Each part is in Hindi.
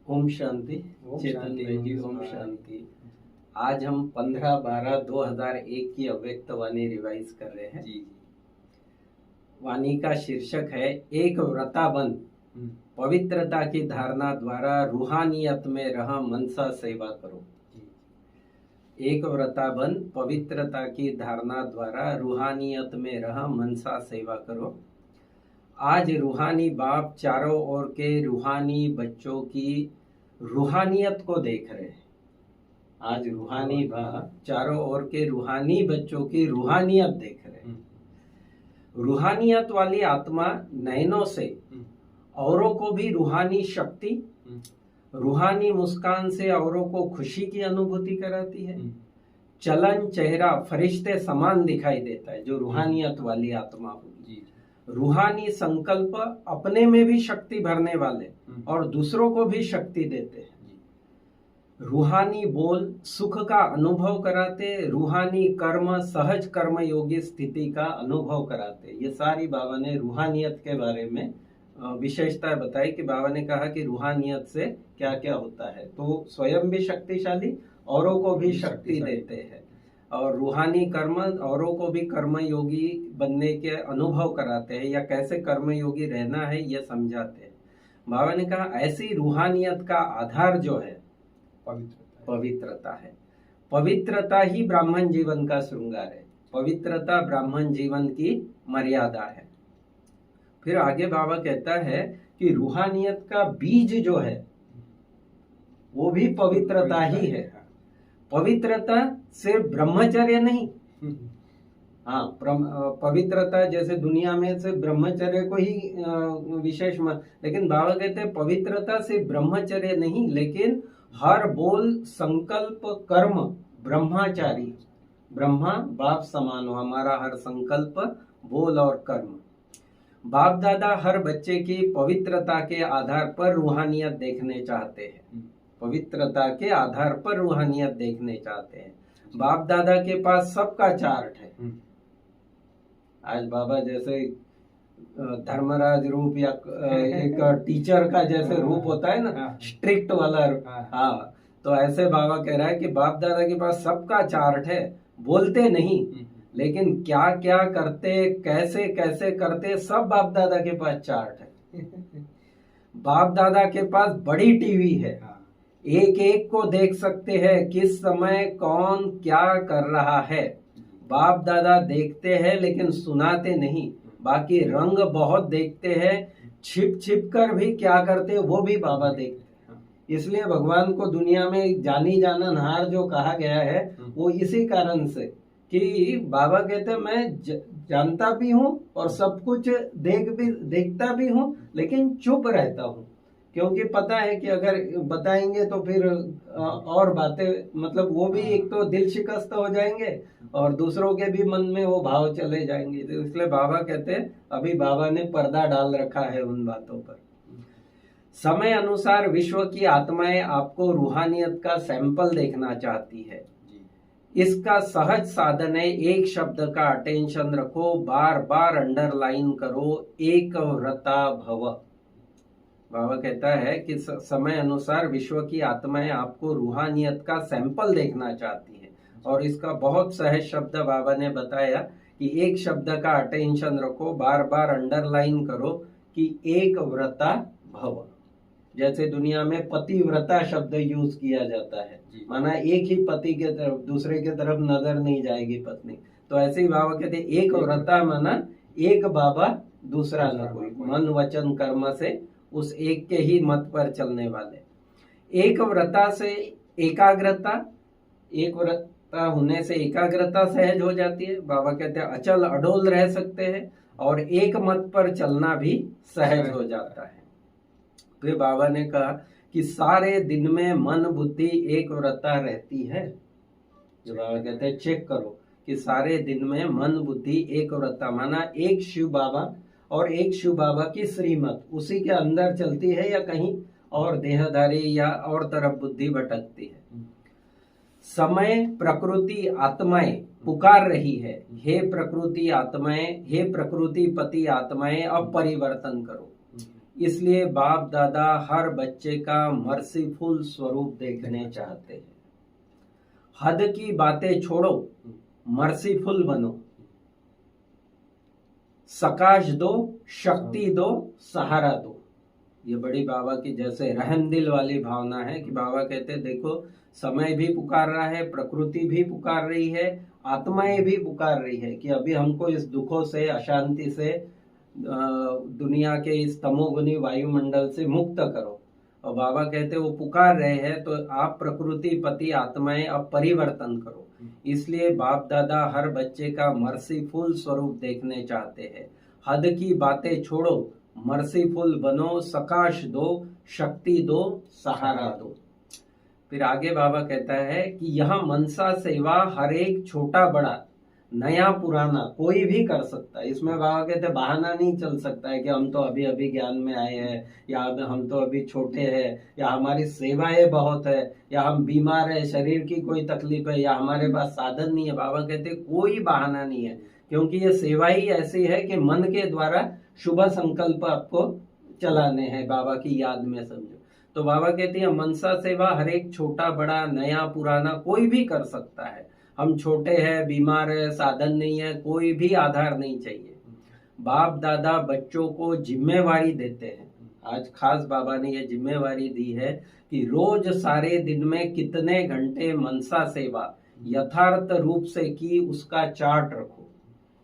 ओम शांति। ओम चेतन शांति, भाई जी, ओम ओम शांति। आज हम 15/12/2001 की अव्यक्त वाणी रिवाइज कर रहे हैं। जी। वाणी का शीर्षक है एक व्रताबंध, पवित्रता की धारणा द्वारा रूहानियत में रह मनसा सेवा करो। एक व्रताबंध, पवित्रता की धारणा द्वारा रूहानियत में रह मनसा सेवा करो। आज रूहानी बाप चारों ओर के रूहानी बच्चों की रूहानियत को देख रहे हैं। आज रूहानी बाप चारों ओर के रूहानी बच्चों की रूहानियत देख रहे हैं। रूहानियत वाली आत्मा नयनों से औरों को भी रूहानी शक्ति, रूहानी मुस्कान से औरों को खुशी की अनुभूति कराती है। चलन चेहरा फरिश्ते समान दिखाई देता है जो रूहानियत वाली आत्मा होगी। रूहानी संकल्प अपने में भी शक्ति भरने वाले और दूसरों को भी शक्ति देते हैं। रूहानी बोल सुख का अनुभव कराते, रूहानी कर्म सहज कर्म योगी स्थिति का अनुभव कराते। ये सारी बाबा ने रूहानियत के बारे में विशेषताएं बताई कि बाबा ने कहा कि रूहानियत से क्या क्या होता है। तो स्वयं भी शक्तिशाली, औरों को भी शक्ति देते हैं और रूहानी कर्म औरों को भी कर्म योगी बनने के अनुभव कराते हैं या कैसे कर्म योगी रहना है ये समझाते हैं। बाबा ने कहा ऐसी रूहानियत का आधार जो है पवित्रता है। पवित्रता ही ब्राह्मण जीवन का श्रृंगार है। पवित्रता ब्राह्मण जीवन की मर्यादा है। फिर आगे बाबा कहता है कि रूहानियत का बीज जो है वो भी पवित्रता ही है। पवित्रता सिर्फ ब्रह्मचर्य नहीं, हाँ, पवित्रता जैसे दुनिया में सिर्फ ब्रह्मचर्य को ही विशेष लेकिन बाबा कहते हैं पवित्रता सिर्फ ब्रह्मचर्य नहीं, लेकिन हर बोल संकल्प कर्म ब्रह्मचारी, ब्रह्मा बाप समान हो हमारा हर संकल्प बोल और कर्म। बाप दादा हर बच्चे की पवित्रता के आधार पर रूहानियत देखने चाहते हैं। पवित्रता के आधार पर रूहानियत देखने चाहते हैं। बाप दादा के पास सबका चार्ट है। आज बाबा जैसे धर्मराज रूप या एक टीचर का जैसे रूप होता है ना, स्ट्रिक्ट वाला, हाँ, तो ऐसे बाबा कह रहा है कि बाप दादा के पास सबका चार्ट है। बोलते नहीं लेकिन क्या क्या करते, कैसे कैसे करते, सब बाप दादा के पास चार्ट है। बाप दादा के पास बड़ी टीवी है, एक एक को देख सकते हैं किस समय कौन क्या कर रहा है। बाप दादा देखते हैं लेकिन सुनाते नहीं। बाकी रंग बहुत देखते हैं, छिप छिप कर भी क्या करते वो भी बाबा देखते हैं। इसलिए भगवान को दुनिया में जानी जाननहार जो कहा गया है वो इसी कारण से कि बाबा कहते हैं मैं जानता भी हूँ और सब कुछ देखता भी हूँ लेकिन चुप रहता हूँ, क्योंकि पता है कि अगर बताएंगे तो फिर और बातें मतलब वो भी एक तो दिल शिकस्त हो जाएंगे और दूसरों के भी मन में वो भाव चले जाएंगे। तो इसलिए बाबा कहते हैं अभी बाबा ने पर्दा डाल रखा है उन बातों पर। समय अनुसार विश्व की आत्माएं आपको रूहानियत का सैंपल देखना चाहती है। इसका सहज साधन है एक शब्द का अटेंशन रखो, बार बार अंडरलाइन करो, एक व्रता भव। बाबा कहता है कि समय अनुसार विश्व की आत्माएं आपको रूहानियत का सैंपल देखना चाहती है और इसका बहुत सहज शब्द बाबा ने बताया कि एक शब्द का अटेंशन रखो, बार बार अंडरलाइन करो कि एक व्रता भव। जैसे दुनिया में पतिव्रता शब्द यूज किया जाता है, माना एक ही पति के तरफ, दूसरे के तरफ नजर नहीं जाएगी पत्नी। तो ऐसे ही बाबा कहते एक व्रता माना एक बाबा दूसरा न कोई, मन वचन कर्म से उस एक के ही मत पर चलने वाले। एक व्रता से एकाग्रता, एक व्रता होने से एकाग्रता सहज हो जाती है। बाबा कहते हैं अचल अडोल रह सकते हैं और एक मत पर चलना भी सहज हो जाता है। फिर बाबा ने कहा कि सारे दिन में मन बुद्धि एक व्रता रहती है। जो बाबा कहते हैं चेक करो कि सारे दिन में मन बुद्धि एक व्रता, माना एक शिव बाबा और एक शिव बाबा की श्रीमत उसी के अंदर चलती है या कहीं और देहधारी या और तरफ बुद्धि भटकती है। समय प्रकृति आत्माएं पुकार रही है, हे प्रकृति आत्माएं, हे प्रकृति पति आत्माएं, अब परिवर्तन करो। इसलिए बाप दादा हर बच्चे का मर्सीफुल स्वरूप देखने चाहते हैं। हद की बातें छोड़ो, मर्सीफुल बनो, सकाश दो, शक्ति दो, सहारा दो। ये बड़ी बाबा की जैसे रहम दिल वाली भावना है कि बाबा कहते हैं देखो समय भी पुकार रहा है, प्रकृति भी पुकार रही है, आत्माएं भी पुकार रही है कि अभी हमको इस दुखों से, अशांति से, दुनिया के इस तमोगुनी वायुमंडल से मुक्त करो। और बाबा कहते वो पुकार रहे हैं तो आप प्रकृति पति आत्माएं अब परिवर्तन करो। इसलिए बाप दादा हर बच्चे का मर्सीफुल स्वरूप देखने चाहते हैं। हद की बातें छोड़ो, मर्सीफुल बनो, सकाश दो, शक्ति दो, सहारा दो। फिर आगे बाबा कहता है कि यह मनसा सेवा हर एक छोटा बड़ा, नया पुराना कोई भी कर सकता है। इसमें बाबा कहते बहाना नहीं चल सकता है कि हम तो अभी अभी ज्ञान में आए हैं, या हम तो अभी छोटे हैं, या हमारी सेवाएं बहुत है, या हम बीमार है, शरीर की कोई तकलीफ है, या हमारे पास साधन नहीं है। बाबा कहते कोई बहाना नहीं है, क्योंकि ये सेवा ही ऐसी है कि मन के द्वारा शुभ संकल्प आपको चलाने हैं बाबा की याद में, समझो। तो बाबा कहते हैं मनसा सेवा हर एक छोटा बड़ा, नया पुराना कोई भी कर सकता है। हम छोटे हैं, बीमार है, साधन नहीं है, कोई भी आधार नहीं चाहिए। बाप दादा बच्चों को जिम्मेवारी देते हैं। आज खास बाबा ने ये जिम्मेवारी दी है कि रोज सारे दिन में कितने घंटे मनसा सेवा यथार्थ रूप से की, उसका चार्ट रखो।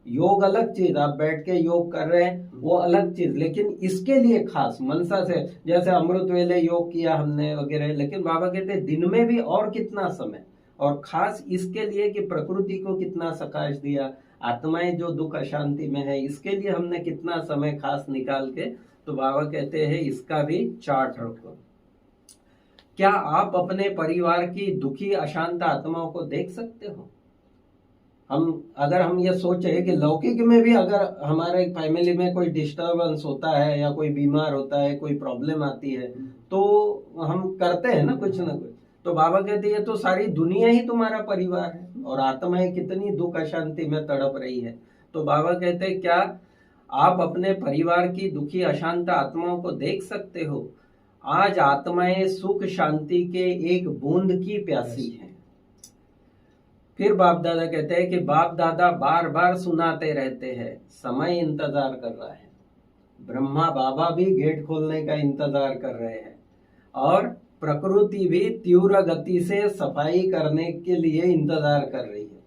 योग अलग चीज, आप बैठ के योग कर रहे हैं वो अलग चीज, लेकिन इसके लिए खास मनसा से, जैसे अमृत वेले योग किया हमने वगैरह, लेकिन बाबा कहते हैं दिन में भी और कितना समय, और खास इसके लिए कि प्रकृति को कितना सकाश दिया, आत्माएं जो दुख अशांति में है इसके लिए हमने कितना समय खास निकाल के। तो बाबा कहते हैं इसका भी चार्ट रखो। क्या आप अपने परिवार की दुखी अशांत आत्माओं को देख सकते हो? अगर हम ये सोचे कि लौकिक में भी अगर हमारे फैमिली में कोई डिस्टरबेंस होता है, या कोई बीमार होता है, कोई प्रॉब्लम आती है, तो हम करते हैं ना कुछ ना कुछ। तो बाबा कहते हैं तो सारी दुनिया ही तुम्हारा परिवार है, और आत्माएं कितनी दुख अशांति में तड़प रही है। तो बाबा कहते हैं क्या आप अपने परिवार की दुखी अशांत आत्माओं को देख सकते हो? आज आत्माएं सुख शांति के एक बूंद की प्यासी है। फिर बाप दादा कहते हैं कि बाप दादा बार बार सुनाते रहते हैं, समय इंतजार कर रहा है। ब्रह्मा बाबा भी गेट खोलने का इंतजार कर रहे हैं, और प्रकृति भी तीव्र गति से सफाई करने के लिए इंतजार कर रही है।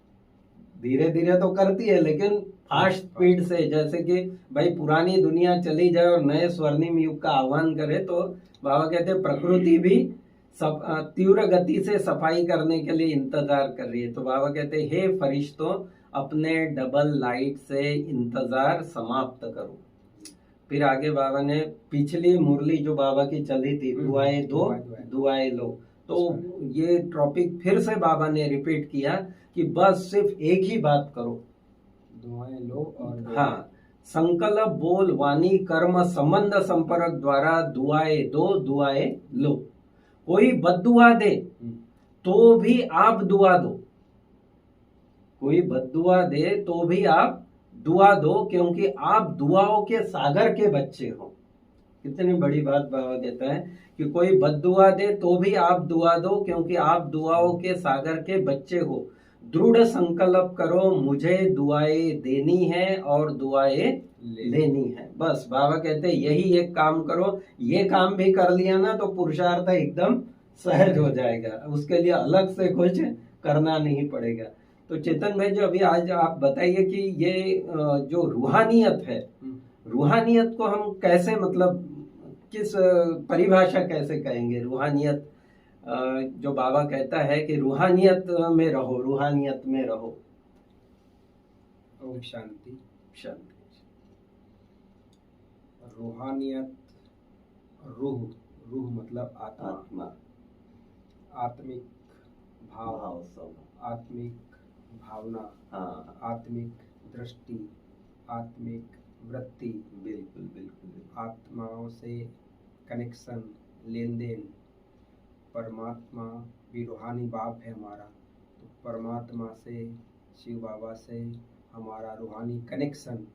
धीरे धीरे तो करती है, लेकिन फास्ट स्पीड से, जैसे कि भाई पुरानी दुनिया चली जाए और नए स्वर्णिम युग का आह्वान करे, तो बाबा कहते हैं प्रकृति भी तीव्र गति से सफाई करने के लिए इंतजार कर रही है। तो बाबा कहते हैं हे फरिश्तों, अपने डबल लाइट से इंतजार समाप्त करो। फिर आगे बाबा ने पिछली मुरली जो बाबा की चली थी, दुआएं दो दुआएं लो, तो ये टॉपिक फिर से बाबा ने रिपीट किया कि बस सिर्फ एक ही बात करो, दुआएं लो। और हाँ, संकल्प बोल वाणी कर्म संबंध संपर्क द्वारा दुआएं दो दुआएं लो। कोई बद्दुआ दे तो भी आप दुआ दो, कोई बद्दुआ दे तो भी आप दुआ दो, क्योंकि आप दुआओं के सागर के बच्चे हो। कितनी बड़ी बात बाबा कहता है कि कोई बद्दुआ दे तो भी आप दुआ दो, क्योंकि आप दुआओं के सागर के बच्चे हो। दृढ़ संकल्प करो, मुझे दुआएं देनी है और दुआएं लेनी है। बस बाबा कहते हैं यही एक काम करो, ये काम भी कर लिया ना तो पुरुषार्थ एकदम सहज हो जाएगा, उसके लिए अलग से कुछ करना नहीं पड़ेगा। तो चेतन भाई जी, अभी आज आप बताइए कि ये जो रूहानियत है, रूहानियत को हम कैसे, मतलब किस परिभाषा कैसे कहेंगे? रूहानियत जो बाबा कहता है कि रूहानियत में रहो, रूहानियत में रहो। ओम शांति शांति। रूहानियत, रूह, रूह मतलब आत्मा, आत्मा, आत्मिक भाव, सब, आत्मिक भावना, हाँ, आत्मिक दृष्टि, आत्मिक वृत्ति, बिल्कुल बिल्कुल, आत्माओं से कनेक्शन, लेन देन। परमात्मा भी रूहानी बाप है हमारा, तो परमात्मा से, शिव बाबा से हमारा रूहानी कनेक्शन,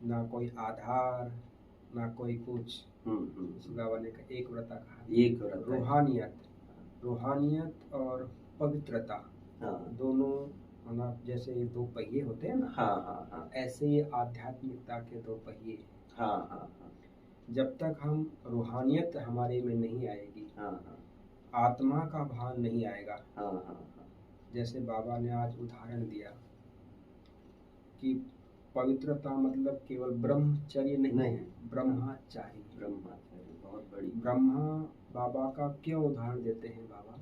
ना कोई आधार, ना कोई कुछ। शिव बाबा ने एक व्रता कहा, एक व्रता। रूहानियत और पवित्रता, दोनों मतलब जैसे ये दो पहिए होते हैं ना, ऐसे ही आध्यात्मिकता के दो पहिए। जब तक हम रूहानियत हमारे में नहीं आएगी, आत्मा का भाव नहीं आएगा। जैसे बाबा ने आज उदाहरण दिया कि पवित्रता मतलब केवल ब्रह्मचर्य नहीं है, ब्रह्मचारी। बहुत बड़ी। ब्रह्मा बाबा का क्यों उदाहरण देते हैं बाबा?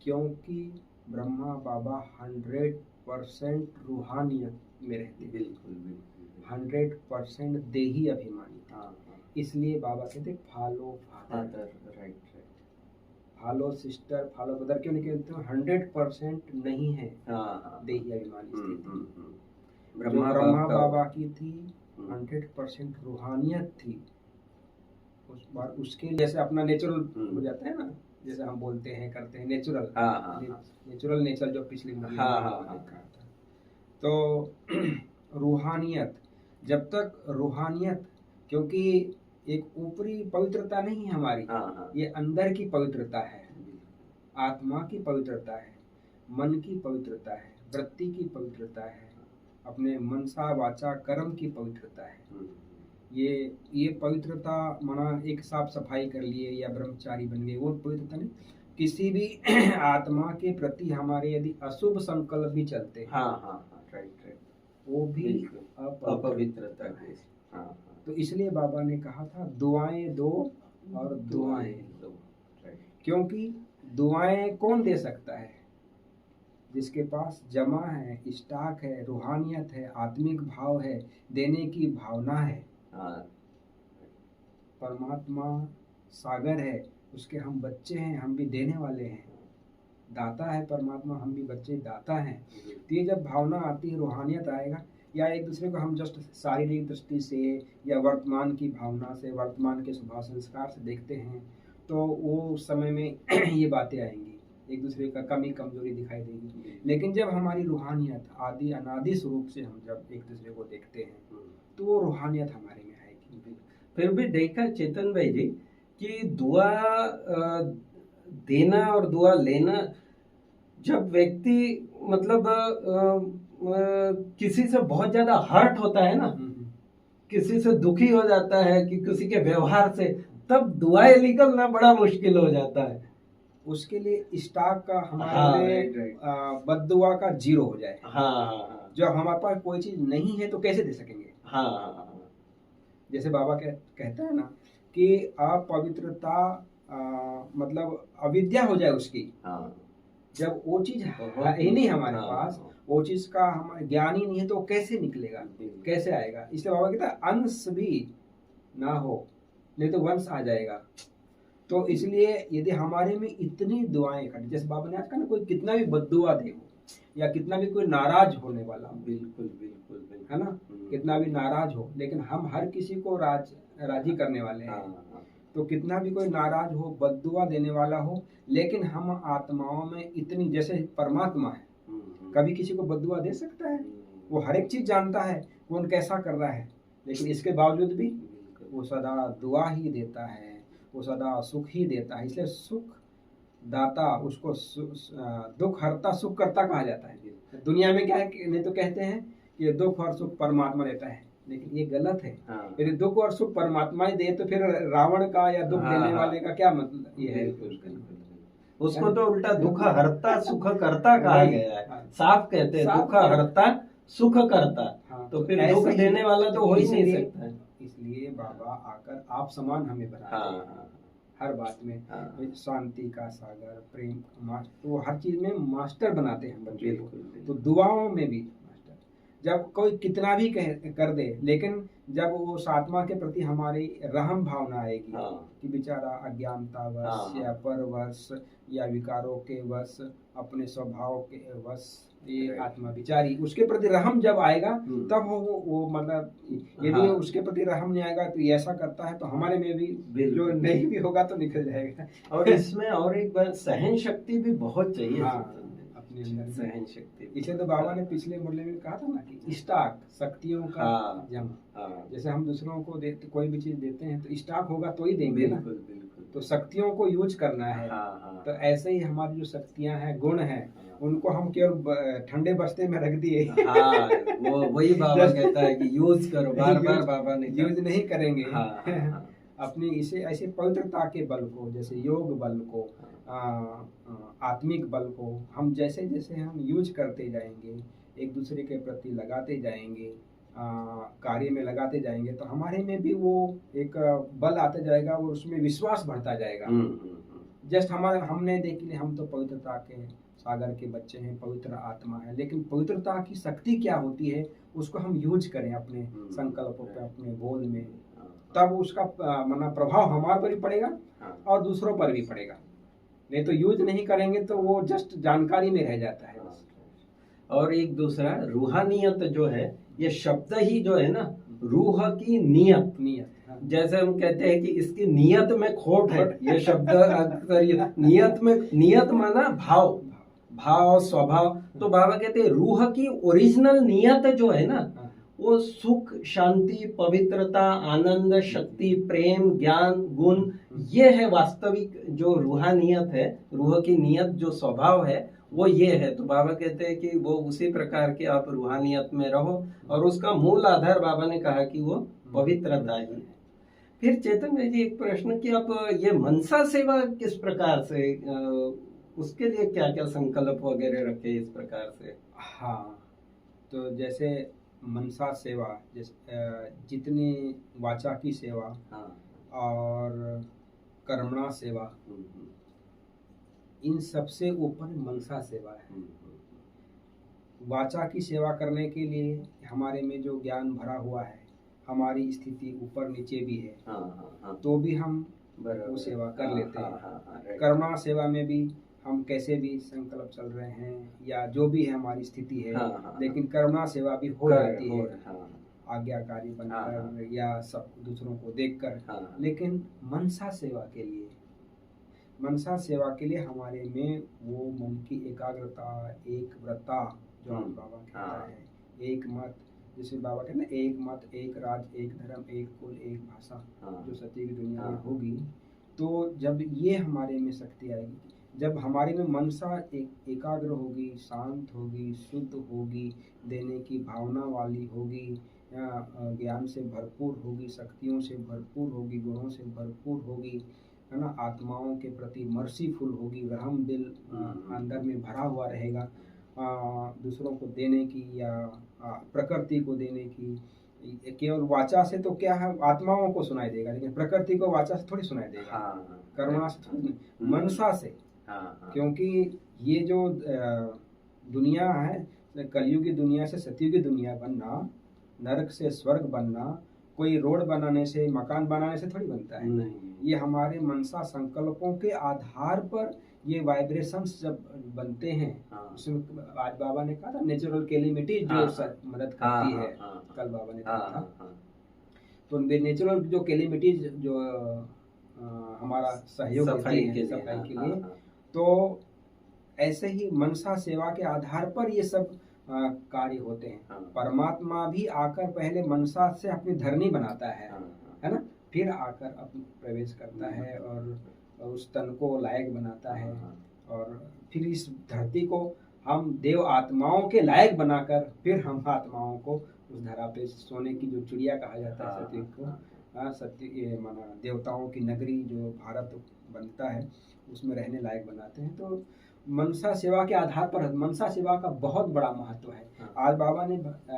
क्योंकि ब्रह्मा बाबा 100% रूहानियत में रहते, बिल्कुल 100% देही अभिमानी थे। इसलिए बाबा कहते follow father, right, follow sister, follow brother. क्यों नहीं कहते? 100% नहीं है देही अभिमानी स्थिति। ब्रह्मा बाबा की थी 100% रूहानियत थी। उस बार उसके जैसे अपना नेचुरल हो जाता है ना, जैसे हम बोलते हैं करते हैं नेचुरल नेचर जो पिछले तो रूहानियत, जब तक रूहानियत, क्योंकि एक ऊपरी पवित्रता नहीं है हमारी, ये अंदर की पवित्रता है, आत्मा की पवित्रता है, मन की पवित्रता है, वृत्ति की पवित्रता है, अपने मनसा वाचा कर्म की पवित्रता है। ये पवित्रता माना एक साफ सफाई कर लिए या ब्रह्मचारी बन गए, वो पवित्रता नहीं। किसी भी आत्मा के प्रति हमारे यदि अशुभ संकल्प भी चलते हैं, राइट, वो भी अपवित्रता है। तो इसलिए बाबा ने कहा था दुआएं दो और दुआएं दो, क्योंकि दुआएं कौन दे सकता है? जिसके पास जमा है, स्टॉक है, रूहानियत है, आत्मिक भाव है, देने की भावना है। परमात्मा सागर है, उसके हम बच्चे हैं, हम भी देने वाले हैं। दाता है परमात्मा, हम भी बच्चे दाता हैं। तो ये जब भावना आती है, रूहानियत आएगा, या एक दूसरे को हम जस्ट शारीरिक दृष्टि से या वर्तमान की भावना से, वर्तमान के स्वभाव संस्कार से देखते हैं, तो वो उस समय में ये बातें आएंगी, एक दूसरे का कमी कमजोरी दिखाई देगी। लेकिन जब हमारी रूहानियत आदि अनादि स्वरूप से हम जब एक दूसरे को देखते हैं, तो वो रूहानियत हमारे में आएगी। फिर भी देखा चेतन भाई जी कि दुआ देना और दुआ लेना, जब व्यक्ति मतलब किसी से बहुत ज्यादा हर्ट होता है ना, किसी से दुखी हो जाता है कि किसी के व्यवहार से, तब दुआएं निकलना बड़ा मुश्किल हो जाता है। उसके लिए स्टॉक का हमारे बद्दुआ का जीरो हो जाए। जब हमारे पास कोई चीज नहीं है तो कैसे दे सकेंगे? जैसे बाबा कहता है ना कि अपवित्रता मतलब अविद्या हो जाए उसकी। जब वो चीज है ही नहीं हमारे पास, वो चीज का हम ज्ञान ही नहीं है, तो कैसे निकलेगा, कैसे आएगा? इसलिए बाबा कहता है अंश भी ना हो, नहीं तो वंश आ जाएगा। तो इसलिए यदि हमारे में इतनी दुआएं इकट्ठी, जैसे बाबा ने आज कहा ना, कोई कितना भी बद्दुआ दे हो या कितना भी कोई नाराज होने वाला हो, बिल्कुल है ना, कितना भी नाराज हो, लेकिन हम हर किसी को राजी करने वाले हैं। तो कितना भी कोई नाराज हो, बद्दुआ देने वाला हो, लेकिन हम आत्माओं में इतनी, जैसे परमात्मा है, कभी किसी को बद्दुआ दे सकता है? वो हर एक चीज जानता है, कौन कैसा कर रहा है, लेकिन इसके बावजूद भी वो सदा दुआ ही देता है, वो सदा सुख ही देता है। इसलिए सुख दाता, उसको दुख हरता सुख करता कहा जाता है। दुनिया में क्या है, नहीं तो कहते हैं कि दुख और सुख परमात्मा देता है, लेकिन ये गलत है। यदि दुख और सुख परमात्मा ही दे, तो फिर रावण का या दुख देने वाले का क्या मतलब? ये है उसको तो उल्टा दुख हरता सुख करता कहा गया है। साफ कहते हैं दुख हरता सुख करता, तो फिर दुख देने वाला तो हो ही नहीं सकता है। इसलिए बाबा आकर आप समान हमें बनाते हैं, हर बात में शांति का सागर, प्रेम, तो हर चीज में मास्टर बनाते हैं बच्चे को। तो दुआओं में भी मास्टर, जब कोई कितना भी कर दे, लेकिन जब वो आत्मा के प्रति हमारी रहम भावना आएगी कि बेचारा अज्ञानता वश या परवश या विकारों के वश, अपने स्वभाव के वश ये आत्मा बिचारी, उसके प्रति रहम जब आएगा तब वो मतलब, यदि उसके प्रति रहम नहीं आएगा तो ऐसा करता है, तो हमारे में भी जो नहीं भी होगा तो निकल जाएगा। और इसमें और एक बात, सहन शक्ति भी बहुत चाहिए। अपने अंदर सहन शक्ति। इसलिए तो बाबा ने पिछले मुरली में कहा था ना कि स्टॉक शक्तियों का जमा। जैसे हम दूसरों को देते, कोई भी चीज देते हैं तो स्टॉक होगा तो ही देंगे ना। बिल्कुल बिल्कुल। तो शक्तियों को यूज करना है। तो ऐसे ही हमारी जो शक्तियां हैं, गुण हैं, उनको हम केवल ठंडे बस्ते में रख दिए। वो वही बाबा कहता है कि यूज करो, बार बार बाबा ने यूज नहीं करेंगे। अपनी इसे ऐसे पवित्रता के बल को, जैसे योग बल को, आत्मिक बल को हम जैसे जैसे हम यूज करते जाएंगे, एक दूसरे के प्रति लगाते जाएंगे, कार्य में लगाते जाएंगे, तो हमारे में भी वो एक बल आता जाएगा और उसमें विश्वास बढ़ता जाएगा। जस्ट हमने देख लिया, हम तो पवित्रता के सागर के बच्चे हैं, पवित्र आत्मा है, लेकिन पवित्रता की शक्ति क्या होती है उसको हम यूज करें अपने संकल्पों पे, अपने बोल में, तब उसका माना प्रभाव हमारे पर भी पड़ेगा और दूसरों पर भी पड़ेगा। नहीं तो यूज नहीं करेंगे तो वो जस्ट जानकारी में रह जाता है। और एक दूसरा रूहानियत जो है, ये शब्द ही जो है ना, रूह की नियत जैसे हम कहते हैं कि इसकी नियत में खोट है, ये शब्द अक्सर नियत माना भाव स्वभाव। तो बाबा कहते हैं रूह की ओरिजिनल नियत जो है ना, वो सुख, शांति, पवित्रता, आनंद, शक्ति, प्रेम, ज्ञान, गुण, ये है वास्तविक जो रूहानियत है। रूह की नियत जो स्वभाव है वो ये है। तो बाबा कहते हैं कि वो उसी प्रकार के आप रूहानियत में रहो, और उसका मूल आधार बाबा ने कहा कि वो पवित्रता ही है। फिर चेतन भाई जी, एक प्रश्न कि आप ये मनसा सेवा किस प्रकार से, उसके लिए क्या क्या संकल्प वगैरह रखे इस प्रकार से? हाँ, तो जैसे मनसा सेवा, जितनी वाचा की सेवा और कर्मणा सेवा, इन सबसे ऊपर मनसा सेवा है। वाचा की सेवा करने के लिए हमारे में जो ज्ञान भरा हुआ है, हमारी स्थिति ऊपर नीचे भी है, तो भी हम वो सेवा कर लेते हैं। कर्मणा सेवा में भी हम कैसे भी संकल्प चल रहे हैं या जो भी है हमारी स्थिति है, लेकिन कर्मणा सेवा भी हो जाती है, आज्ञाकारी बनकर या सब दूसरों को देखकर। लेकिन मनसा सेवा के लिए हमारे में वो मन की एकाग्रता, एक व्रता, जो बाबा कहता है, एक मत, जैसे बाबा कहते हैं ना, एक मत, एक राज, एक धर्म, एक कुल, एक भाषा, जो सत्य की दुनिया में होगी। तो जब ये हमारे में शक्ति आएगी, जब हमारे में मनसा एकाग्र होगी, शांत होगी, शुद्ध होगी, देने की भावना वाली होगी, ज्ञान से भरपूर होगी, शक्तियों से भरपूर होगी, गुणों से भरपूर होगी, है ना, आत्माओं के प्रति मर्सीफुल होगी, रहम दिल अंदर में भरा हुआ रहेगा, दूसरों को देने की या प्रकृति को देने की। केवल वाचा से तो क्या है, आत्माओं को सुनाई देगा, लेकिन प्रकृति को वाचा से थोड़ी सुनाई देगा। करुणा से थोड़ी, मनसा से। क्योंकि ये जो दुनिया है, कलयुग की दुनिया से सतयुग की दुनिया बनना, नरक से स्वर्ग बनना, कोई रोड बनाने से, मकान बनाने से थोड़ी बनता है। नहीं। ये हमारे मनसा संकल्पों के आधार पर ये वाइब्रेशंस जब बनते हैं, उसमें आज बाबा ने कहा था नेचुरल कैलेमिटी जो मदद करती है, कल बाबा ने कहा था। तो नेचुरल जो कैलेमिटीज जो हमारा सहयोग सफाई के लिए, तो ऐसे ही मनसा सेवा के आधार पर ये सब कार्य होते हैं। परमात्मा भी आकर पहले मनसा से अपनी धरनी बनाता है ना, फिर आकर अपने प्रवेश करता है और उस तन को लायक बनाता है, और फिर इस धरती को हम देव आत्माओं के लायक बनाकर फिर हम आत्माओं को उस धरा पे सोने की जो चिड़िया कहा जाता है सत्य को, सत्य ये माना देवताओं की नगरी जो भारत बनता है उसमें रहने लायक बनाते हैं। तो मनसा सेवा के आधार पर मनसा सेवा का बहुत बड़ा महत्व है। आज बाबा ने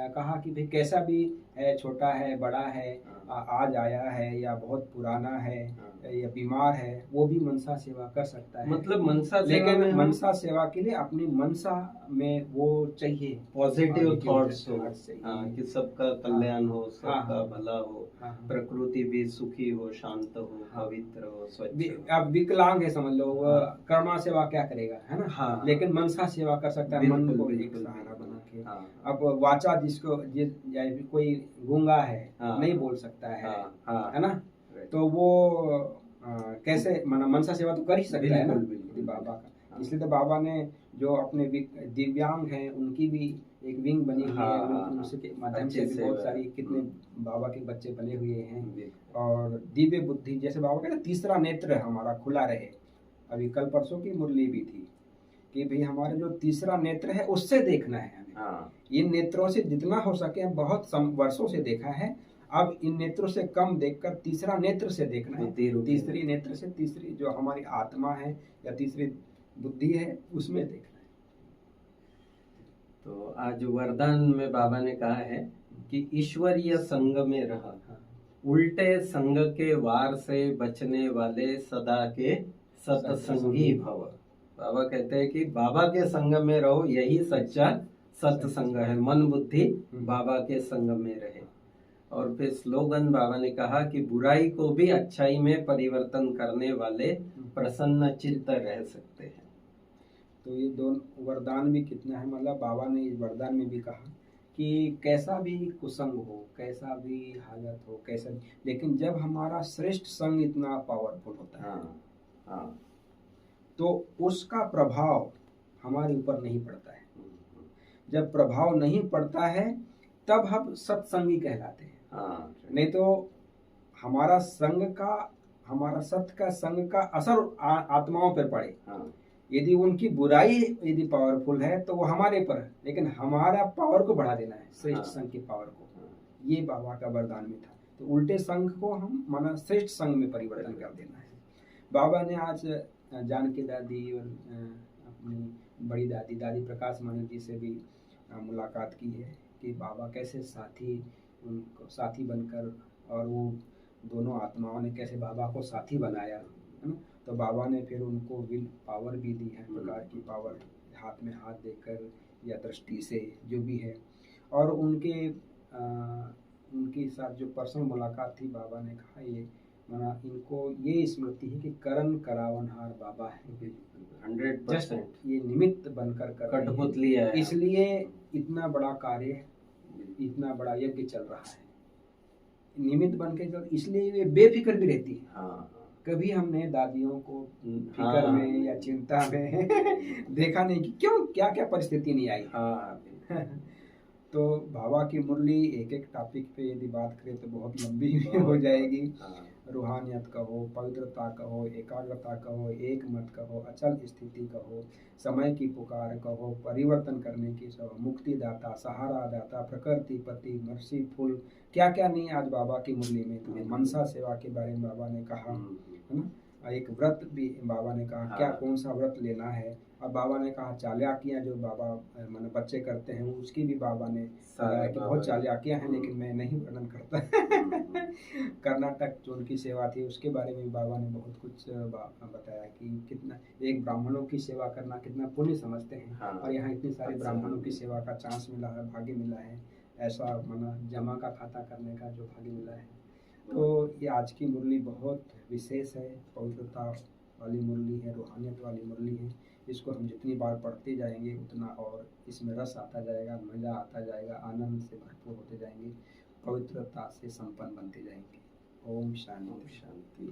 कहा कि भाई कैसा भी है, छोटा है, बड़ा है, आज आया है या बहुत पुराना है या बीमार है, वो भी मनसा सेवा कर सकता है। मतलब मनसा सेवा, लेकिन मनसा सेवा के लिए अपनी मनसा में वो चाहिए पॉजिटिव थॉट्स हो, कि सबका कल्याण हो, सबका भला हो, प्रकृति भी सुखी हो, शांत हो, पवित्र हो, स्वच्छ। अब विकलांग है समझ लो, कर्मा सेवा क्या करेगा, है ना, लेकिन मनसा सेवा कर सकता है, मन को एक सहारा बना के। अब वाचा जिसको कोई गूंगा है, नहीं बोल सकता है ना, तो वो कैसे मनसा सेवा तो कर ही सकता है ना बाबा का। इसलिए तो बाबा ने जो अपने दिव्यांग हैं उनकी भी एक विंग बनी हुई है, उसके माध्यम से भी बहुत सारी कितने बाबा के बच्चे बने हुए हैं। और दिव्य बुद्धि, जैसे बाबा कहते हैं तीसरा नेत्र हमारा खुला रहे। अभी कल परसों की मुरली भी थी कि भाई हमारा जो तीसरा नेत्र है उससे देखना है हमें। इन नेत्रों से जितना हो सके, बहुत वर्षों से देखा है, अब इन नेत्रों से कम देखकर तीसरा नेत्र से देखना है। तीसरी नेत्र से तीसरी जो हमारी आत्मा है या तीसरी बुद्धि है उसमें देखना है। तो आज वरदान में बाबा ने कहा है कि ईश्वरीय संग में रह, उल्टे संग के वार से बचने वाले सदा के सत्संगी भव। बाबा कहते हैं कि बाबा के संग में रहो, यही सच्चा सत्संग है। मन बुद्धि बाबा के संग में रहे। और फिर स्लोगन बाबा ने कहा कि बुराई को भी अच्छाई में परिवर्तन करने वाले प्रसन्न चित्त रह सकते हैं। तो ये दोनों वरदान भी कितना है, मतलब बाबा ने इस वरदान में भी कहा कि कैसा भी कुसंग हो, कैसा भी हालत हो, कैसा, लेकिन जब हमारा श्रेष्ठ संग इतना पावरफुल होता है तो उसका प्रभाव हमारे ऊपर नहीं पड़ता है। जब प्रभाव नहीं पड़ता है तब हम सत्संगी कहलाते हैं। नहीं तो हमारा संग का, हमारा सत्य का संग का असर आत्माओं पर पड़े, यदि उनकी बुराई यदि पावरफुल है तो वो हमारे पर है, लेकिन हमारा पावर को बढ़ा देना है, श्रेष्ठ संघ की पावर को। ये बाबा का वरदान में था। तो उल्टे संघ को हम माना श्रेष्ठ संघ में परिवर्तन कर देना है। बाबा ने आज जानकी दादी और अपनी बड़ी दादी दादी प्रकाश मानव जी से भी मुलाकात की है कि बाबा कैसे साथी, उनको साथी बनकर, और वो दोनों आत्माओं ने कैसे बाबा को साथी बनाया, है ना। तो बाबा ने फिर उनको विल पावर भी दी है, प्रकार की पावर, हाथ में हाथ देकर या दृष्टि से जो भी है। और उनके साथ जो पर्सनल मुलाकात थी, बाबा ने कहा ये माना इनको ये स्मृति है कि करण करावनहार बाबा है, 100% ये निमित्त बनकर कठपुतली है, इसलिए इतना बड़ा कार्य, इतना बड़ा यज्ञ चल रहा है, निमित्त बनकर, इसलिए वे बेफिक्र भी रहती है। कभी हमने दादियों को फिक्र में या चिंता में देखा नहीं कि क्यों क्या क्या परिस्थिति नहीं आई। तो बाबा की मुरली एक एक टॉपिक पे यदि बात करें तो बहुत लंबी हो जाएगी। रूहानियत कहो, पवित्रता कहो, एकाग्रता कहो, एक मत कहो, अचल स्थिति कहो, समय की पुकार कहो, परिवर्तन करने की सब, मुक्तिदाता, सहारा दाता, प्रकृति पति, मर्सीफुल, क्या क्या नहीं आज बाबा की मुरली में। तो मनसा सेवा के बारे में बाबा ने कहा, है ना। एक व्रत भी बाबा ने कहा क्या कौन सा व्रत लेना है। और बाबा ने कहा चाल्याकियाँ जो बाबा माने बच्चे करते हैं उसकी भी बाबा ने बताया कि बहुत चाल्याकियाँ हैं, लेकिन मैं नहीं वर्णन करता। कर्नाटक जो उनकी सेवा थी उसके बारे में बाबा ने बहुत कुछ बताया कि कितना एक ब्राह्मणों की सेवा करना कितना पुण्य समझते हैं। और यहाँ इतने सारे ब्राह्मणों की सेवा का चांस मिला है, भाग्य मिला है, ऐसा माना जमा का खाता करने का जो भाग्य मिला है। तो ये आज की मुरली बहुत विशेष है, पवित्रता वाली मुरली है, रूहानियत वाली मुरली है। इसको हम जितनी बार पढ़ते जाएंगे उतना और इसमें रस आता जाएगा, मज़ा आता जाएगा, आनंद से भरपूर होते जाएंगे, पवित्रता से संपन्न बनते जाएंगे। ओम शांति। शांति।